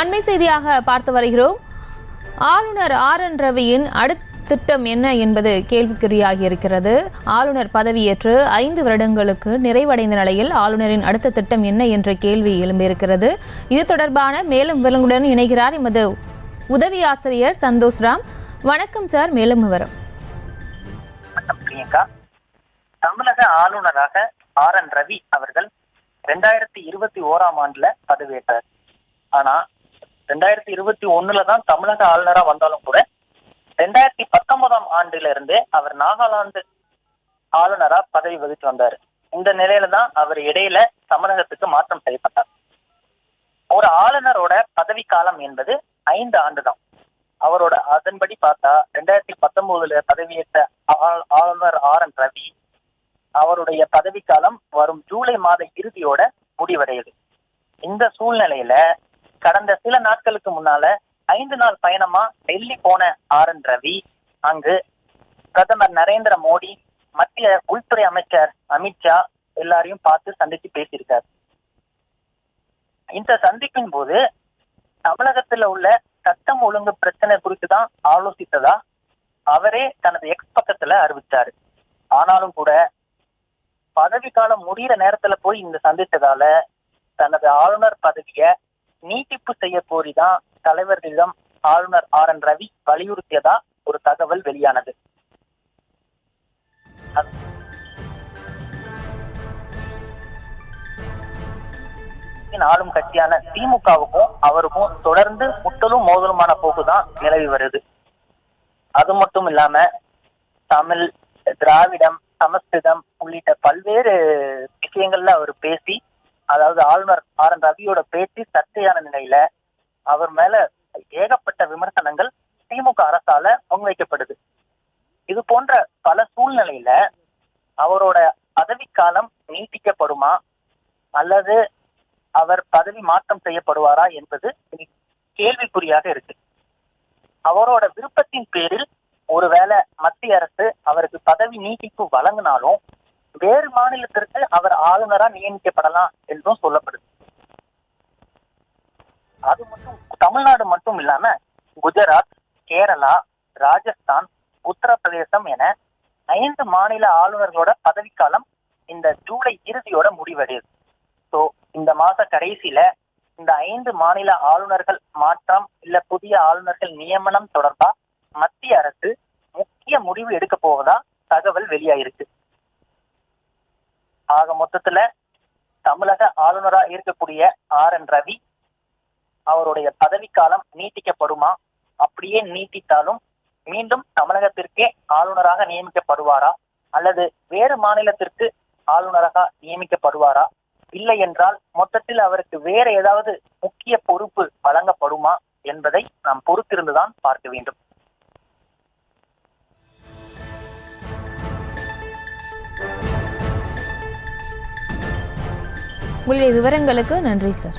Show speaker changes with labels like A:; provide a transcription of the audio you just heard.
A: அண்மை செய்தியாக பார்த்து வருகிறோம். ஆளுநர் RN ரவியின் அடுத்த திட்டம் என்ன என்பது கேள்விக்குறியாகி இருக்கிறது. ஆளுநர் பதவியேற்று 5 வருடங்களுக்கு நிறைவடைந்த நிலையில் ஆளுநரின் அடுத்த திட்டம் என்ன என்ற கேள்வி எழும்பியிருக்கிறது. இது தொடர்பான மேலும் விவரங்களுடன் இணைகிறார் எமது உதவி ஆசிரியர் சந்தோஷ்ராம். வணக்கம் சார், மேலும் விவரம்.
B: பிரியங்கா, தமிழக ஆளுநராக RN ரவி அவர்கள் 2021ஆம் ஆண்டுல பதவியேற்றார். ஆனா 2021 தான் தமிழக ஆளுநரா வந்தாலும் கூட 2019ஆம் ஆண்டுல இருந்து அவர் நாகாலாந்து ஆளுநரா பதவி வகித்து வந்தார். இந்த நிலையில தான் அவர் இடையில தமிழகத்துக்கு மாற்றம் செய்யப்பட்டார். ஒரு ஆளுநரோட பதவி காலம் என்பது 5 ஆண்டு தான். அவரோட அதன்படி பார்த்தா 2019 பதவியேற்ற ஆளுநர் RN ரவி அவருடைய பதவிக்காலம் வரும் ஜூலை மாத இறுதியோட முடிவடையுது. இந்த சூழ்நிலையில கடந்த சில நாட்களுக்கு முன்னால 5 நாள் பயணமா டெல்லி போன RN ரவி அங்கு பிரதமர் நரேந்திர மோடி, மத்திய உள்துறை அமைச்சர் அமித்ஷா எல்லாரையும் பார்த்து சந்திச்சு பேசியிருக்காரு. இந்த சந்திப்பின் போது தமிழகத்துல உள்ள சட்டம் ஒழுங்கு பிரச்சனை குறித்து தான் ஆலோசித்ததா அவரே தனது எக்ஸ் பக்கத்துல அறிவிச்சாரு. ஆனாலும் கூட பதவி காலம் முடிகிற நேரத்துல போய் இந்த சந்தித்ததால தனது ஆளுநர் பதவியை நீட்டிப்பு செய்ய கோரிதான் தலைவர்களிடம் ஆளுநர் RN ரவி வலியுறுத்தியதா ஒரு தகவல் வெளியானது. ஆளும் கட்சியான திமுகவுக்கும் அவருக்கும் தொடர்ந்து முட்டலும் மோதலுமான போக்குதான் நிலவி வருது. அது மட்டும் இல்லாம தமிழ், திராவிடம், சமஸ்கிருதம் உள்ளிட்ட பல்வேறு விஷயங்கள்ல அவர் பேசி, அதாவது ஆளுநர் RN ரவியோட பேச்சு சர்ச்சையான நிலையில அவர் மேல ஏகப்பட்ட விமர்சனங்கள் திமுக அரசால முன்வைக்கப்படுது. இது போன்ற பல சூழ்நிலையில அவரோட பதவிக்காலம் நீட்டிக்கப்படுமா அல்லது அவர் பதவி மாற்றம் செய்யப்படுவாரா என்பது கேள்விக்குறியாக இருக்கு. அவரோட விருப்பத்தின் பேரில் ஒருவேளை மத்திய அரசு அவருக்கு பதவி நீட்டிப்பு வழங்கினாலும் வேறு மாநிலத்திற்கு அவர் ஆளுநரா நியமிக்கப்படலாம் என்றும் சொல்லப்படுது. அது மட்டும் தமிழ்நாடு மட்டும் இல்லாம குஜராத், கேரளா, ராஜஸ்தான், உத்தரப்பிரதேசம் என 5 மாநில ஆளுநர்களோட பதவிக்காலம் இந்த ஜூலை இறுதியோட முடிவடையுது. ஸோ இந்த மாச கடைசியில இந்த 5 மாநில ஆளுநர்கள் மாற்றம் இல்ல புதிய ஆளுநர்கள் நியமனம் தொடர்பா மத்திய அரசு முக்கிய முடிவு எடுக்க போவதா தகவல் வெளியாயிருக்கு. ஆக மொத்தத்துல தமிழக ஆளுநரா இருக்கக்கூடிய RN ரவி அவருடைய பதவிக்காலம் நீட்டிக்கப்படுமா, அப்படியே நீட்டித்தாலும் மீண்டும் தமிழகத்திற்கே ஆளுநராக நியமிக்கப்படுவாரா அல்லது வேறு மாநிலத்திற்கு ஆளுநராக நியமிக்கப்படுவாரா, இல்லை என்றால் மொத்தத்தில் அவருக்கு வேற ஏதாவது முக்கிய பொறுப்பு வழங்கப்படுமா என்பதை நாம் பொறுத்திருந்துதான் பார்க்க வேண்டும்.
A: உங்களுடைய விவரங்களுக்கு நன்றி சார்.